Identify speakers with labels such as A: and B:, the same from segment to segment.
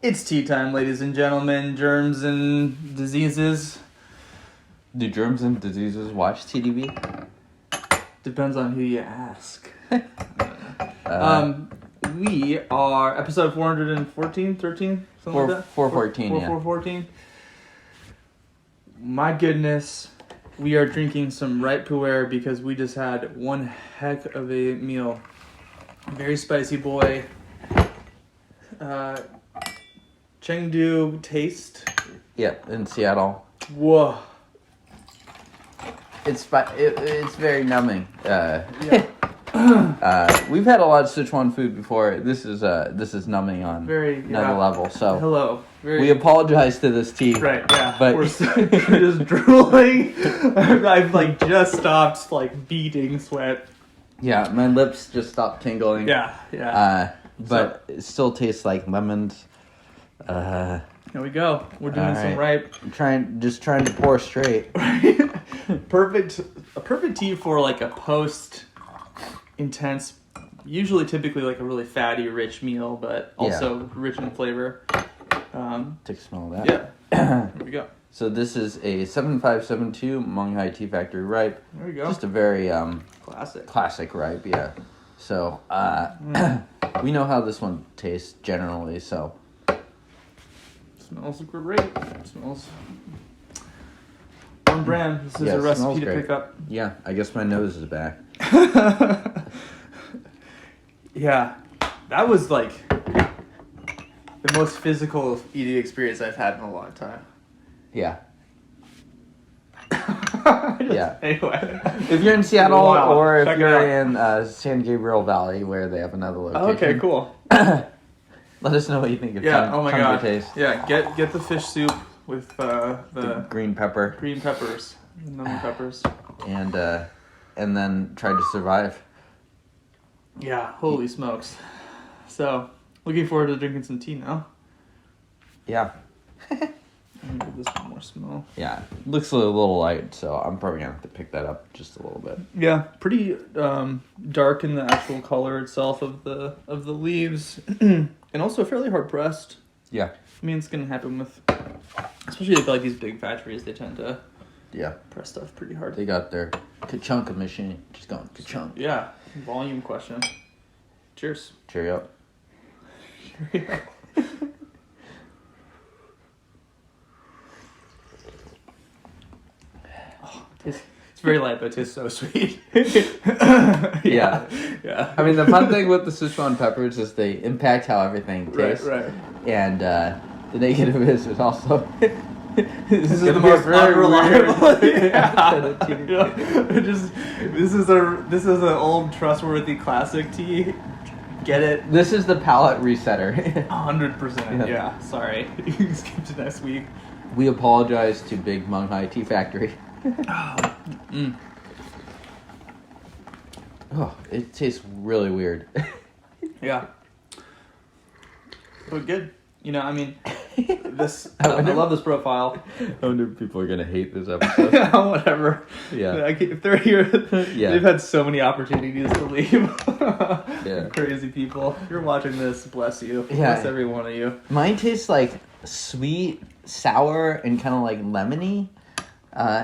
A: It's tea time, ladies and gentlemen. Germs and diseases.
B: Do germs and diseases watch TDB?
A: Depends on who you ask. We are episode 414, 13, something like that?
B: 414, yeah.
A: 414. My goodness, we are drinking some ripe Pu'erh because we just had one heck of a meal. Very spicy boy. Chengdu taste.
B: Yeah, in Seattle.
A: Whoa.
B: It's very numbing.
A: Yeah.
B: We've had a lot of Sichuan food before. This is numbing on another level. So
A: hello.
B: We apologize to this tea.
A: Right. Yeah.
B: But
A: we're just drooling. I've just stopped beating sweat.
B: Yeah, my lips just stopped tingling.
A: Yeah.
B: But it still tastes like lemons.
A: Here we go. We're doing some ripe.
B: I'm just trying to pour straight.
A: A perfect tea for a post intense, typically a really fatty, rich meal, but also rich in flavor.
B: Take a smell of that.
A: Yeah. Here we go.
B: So this is a 7572 Menghai Tea Factory ripe.
A: There we go.
B: Just a very
A: classic
B: ripe, yeah. So we know how this one tastes generally. So
A: smells great. Smells on brand. This is a recipe to pick up.
B: Yeah, I guess my nose is back.
A: Yeah, that was the most physical eating experience I've had in a long time.
B: Yeah.
A: Yeah. Anyway,
B: if you're in Seattle or if you're in San Gabriel Valley where they have another location.
A: Okay, cool.
B: Let us know what you think of
A: oh my god.
B: Taste.
A: Yeah, get the fish soup with the
B: green peppers,
A: lemon peppers,
B: and then try to survive.
A: Yeah, holy smokes! So, looking forward to drinking some tea now.
B: Yeah.
A: Let me give this one more smell.
B: Yeah, looks a little light, so I'm probably gonna have to pick that up just a little bit.
A: Yeah, pretty dark in the actual color itself of the leaves, and also fairly hard pressed.
B: Yeah,
A: I mean it's gonna happen with, especially these big factories. They tend to press stuff pretty hard.
B: They got their ka-chunk machine, just going ka-chunk.
A: Yeah, volume question. Cheers.
B: Cheerio.
A: Cheerio. It's very light, but it tastes so sweet.
B: Yeah.
A: Yeah.
B: I mean, the fun thing with the Sichuan peppers is they impact how everything tastes.
A: Right.
B: And the negative is also...
A: this is the most unreliable. This is an old trustworthy classic tea. Get it?
B: This is the palate resetter.
A: 100%. Yeah. Sorry. You can skip to next week.
B: We apologize to Big Menghai Tea Factory. Oh, it tastes really weird.
A: Yeah. But good. I love this profile.
B: I wonder if people are going to hate this episode.
A: Whatever.
B: Yeah.
A: If they're here, they've had so many opportunities to leave.
B: Yeah.
A: Crazy people. If you're watching this, bless you.
B: Yeah.
A: Bless every one of you.
B: Mine tastes sweet, sour, and kind of lemony.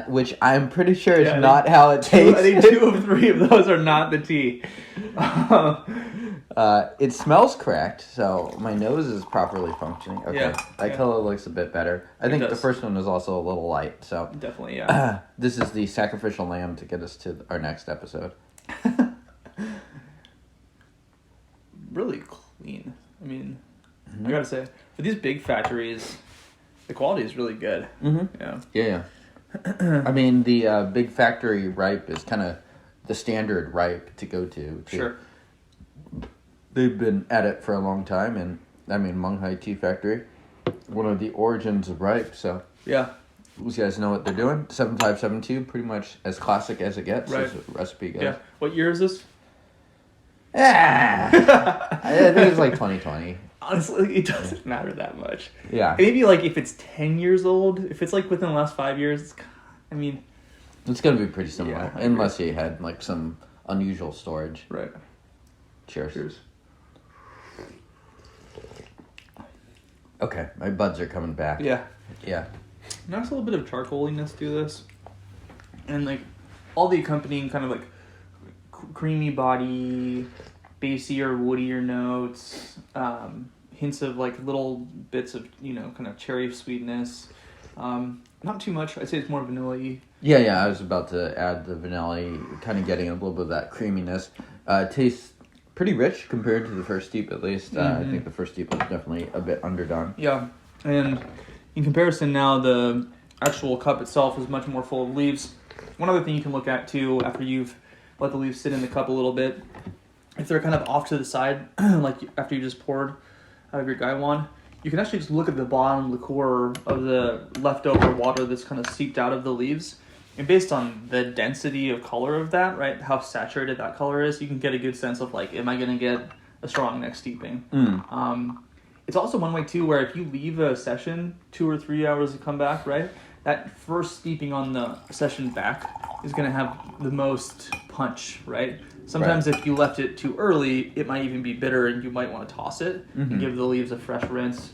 B: Which I'm pretty sure is not how it tastes.
A: I think 2 of 3 of those are not the tea.
B: It smells correct, so my nose is properly functioning. Okay,
A: that
B: color looks a bit better. I think the first one is also a little light, so...
A: Definitely, yeah.
B: This is the sacrificial lamb to get us to our next episode.
A: Really clean. I mean, I gotta say, for these big factories, the quality is really good.
B: Mm-hmm. Yeah. I mean, the big factory ripe is kind of the standard ripe to go to.
A: Sure.
B: They've been at it for a long time, and I mean, Menghai Tea Factory, one of the origins of ripe, so... Yeah. These guys know what they're doing. 7572, pretty much as classic as it gets, as a recipe goes.
A: Yeah. What year is this?
B: I think it's 2020.
A: Honestly, it doesn't matter that much.
B: Yeah.
A: Maybe if it's 10 years old, if it's within the last 5 years,
B: it's gonna be pretty similar, unless you had some unusual storage.
A: Right.
B: Cheers. Okay, my buds are coming back.
A: Yeah.
B: Yeah.
A: There's a little bit of charcoaliness to this. And, like, all the accompanying kind of, like, creamy body, bassier, woodier notes, hints of, like, little bits of, kind of cherry sweetness. Not too much. I'd say it's more vanilla-y.
B: Yeah, I was about to add the vanilla, kind of getting a little bit of that creaminess. Tastes pretty rich compared to the first steep, at least. I think the first steep was definitely a bit underdone.
A: Yeah, and in comparison now, the actual cup itself is much more full of leaves. One other thing you can look at, too, after you've let the leaves sit in the cup a little bit, if they're kind of off to the side, like after you just poured out of your gaiwan, you can actually just look at the bottom liqueur of the leftover water that's kind of seeped out of the leaves. And based on the density of color of that, right, how saturated that color is, you can get a good sense of, like, am I going to get a strong next steeping? It's also one way, too, where if you leave a session 2 or 3 hours to come back, right, that first steeping on the session back is going to have the most punch, right? Sometimes if you left it too early, it might even be bitter and you might want to toss it and give the leaves a fresh rinse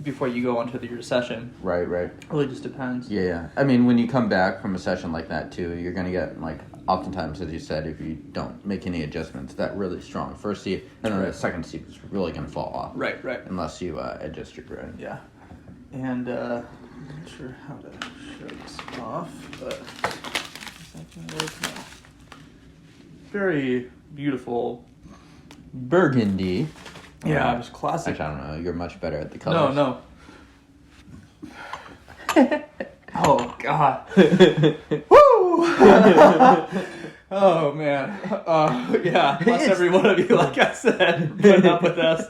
A: before you go onto your session.
B: Right.
A: Really just depends.
B: Yeah. I mean, when you come back from a session like that, too, you're going to get, like, oftentimes, as you said, if you don't make any adjustments, that really strong first steep, and then the second steep is really going to fall off.
A: Right.
B: Unless you adjust your brewing.
A: Yeah. And I'm not sure how to show this off, but is that going to work now? Very beautiful.
B: Burgundy.
A: Yeah, it's classic.
B: Actually, I don't know. You're much better at the colors.
A: No. Oh, God. Woo! Oh, man. Yeah, bless every one of you, like I said, putting up with us.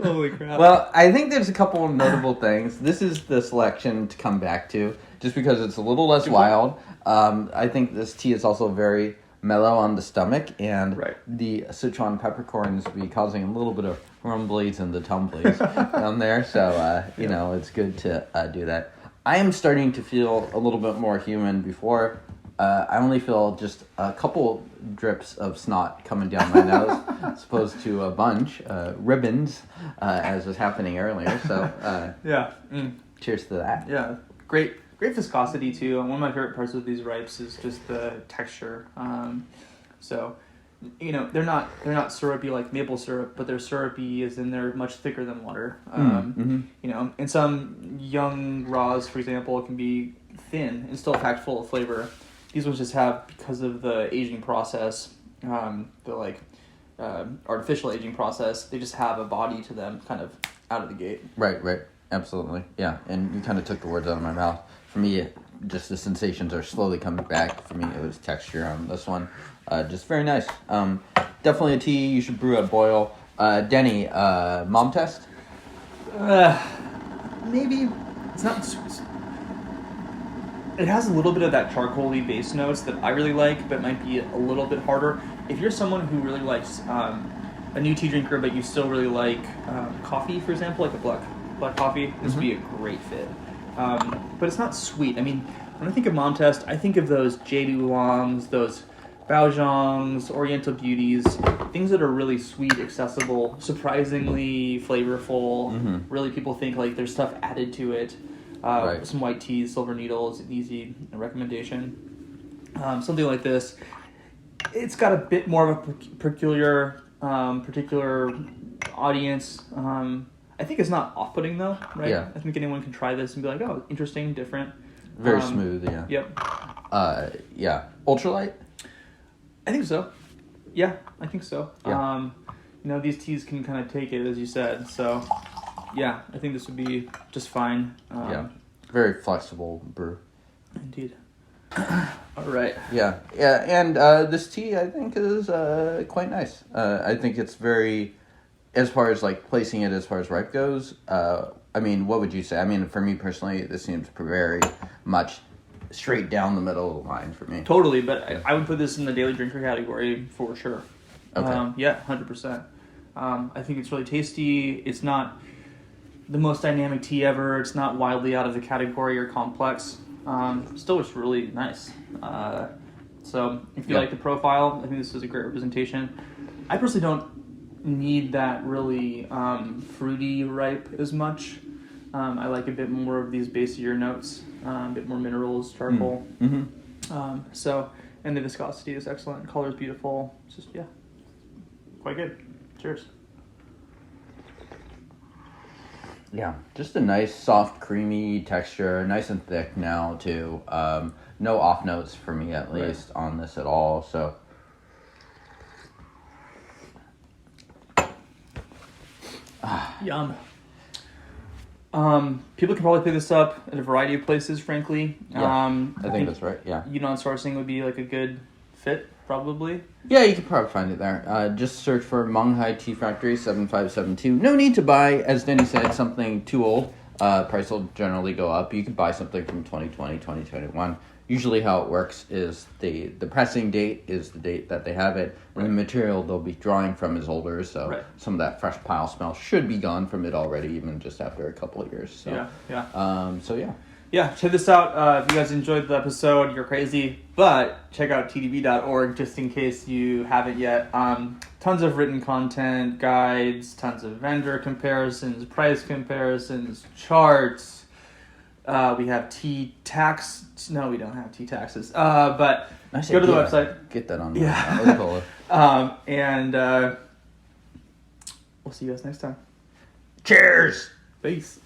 A: Holy crap.
B: Well, I think there's a couple of notable things. This is the selection to come back to, just because it's a little less wild. I think this tea is also very mellow on the stomach, and the Sichuan peppercorns be causing a little bit of rumblies and the tumblies down there. So, it's good to do that. I am starting to feel a little bit more human. Before, I only feel just a couple drips of snot coming down my nose, as opposed to a bunch, ribbons, as was happening earlier. So, cheers to that.
A: Yeah, great viscosity too. And one of my favorite parts of these ripes is just the texture. So, they're not syrupy like maple syrup, but they're syrupy as in they're much thicker than water. And some young raws, for example, can be thin and still packed full of flavor. These ones just have, because of the aging process, the artificial aging process, they just have a body to them kind of out of the gate.
B: Right. Absolutely. Yeah. And you kind of took the words out of my mouth. For me, just the sensations are slowly coming back. For me, it was texture on this one. Just very nice. Definitely a tea you should brew at boil. Denny, mom test?
A: Maybe. It's not... It has a little bit of that charcoaly base notes that I really like, but might be a little bit harder. If you're someone who really likes a new tea drinker, but you still really like coffee, for example, like a black coffee, this would be a great fit. But it's not sweet. I mean, when I think of mom test, I think of those Jade Oolongs, those Baozhangs, Oriental Beauties, things that are really sweet, accessible, surprisingly flavorful. Really, people think like there's stuff added to it. Some white teas, Silver Needle is an easy recommendation. Something like this. It's got a bit more of a particular audience. I think it's not off-putting though, right?
B: Yeah.
A: I think anyone can try this and be like, oh, interesting, different.
B: Very smooth, yeah.
A: Yep.
B: Yeah. Ultralight?
A: I think so. Yeah, I think so.
B: Yeah.
A: These teas can kind of take it, as you said. So, yeah, I think this would be just fine.
B: Very flexible brew.
A: Indeed. All right.
B: Yeah, and this tea I think is quite nice. I think it's very, as far as like placing it as far as ripe goes. I mean, what would you say? I mean, for me personally, this seems very much straight down the middle of the line for me.
A: Totally, but I would put this in the daily drinker category for sure.
B: Okay.
A: 100%. I think it's really tasty. It's not the most dynamic tea ever. It's not wildly out of the category or complex. Still, it's really nice. So if you like the profile, I think this is a great representation. I personally don't need that really fruity ripe as much. I like a bit more of these basier notes, a bit more minerals, charcoal. So, and the viscosity is excellent. Color is beautiful. It's just, quite good. Cheers.
B: Yeah, just a nice, soft, creamy texture, nice and thick now too. No off notes for me at least on this at all. So,
A: yum. People can probably pick this up at a variety of places, frankly.
B: I think that's right. Yeah.
A: Yunnan sourcing would be like a good fit, probably.
B: Yeah, you can probably find it there. Just search for Menghai Tea Factory 7572. No need to buy, as Denny said, something too old. Price will generally go up. You can buy something from 2020, 2021. Usually how it works is the pressing date is the date that they have it, and the material they'll be drawing from is older, so some of that fresh pile smell should be gone from it already, even just after a couple of years. So,
A: Yeah, check this out. If you guys enjoyed the episode, you're crazy. But check out tdb.org just in case you haven't yet. Tons of written content, guides, tons of vendor comparisons, price comparisons, charts. We have tea tax. No, we don't have tea taxes. But
B: nice
A: go to the
B: idea.
A: website.
B: Get that on.
A: And we'll see you guys next time.
B: Cheers!
A: Peace.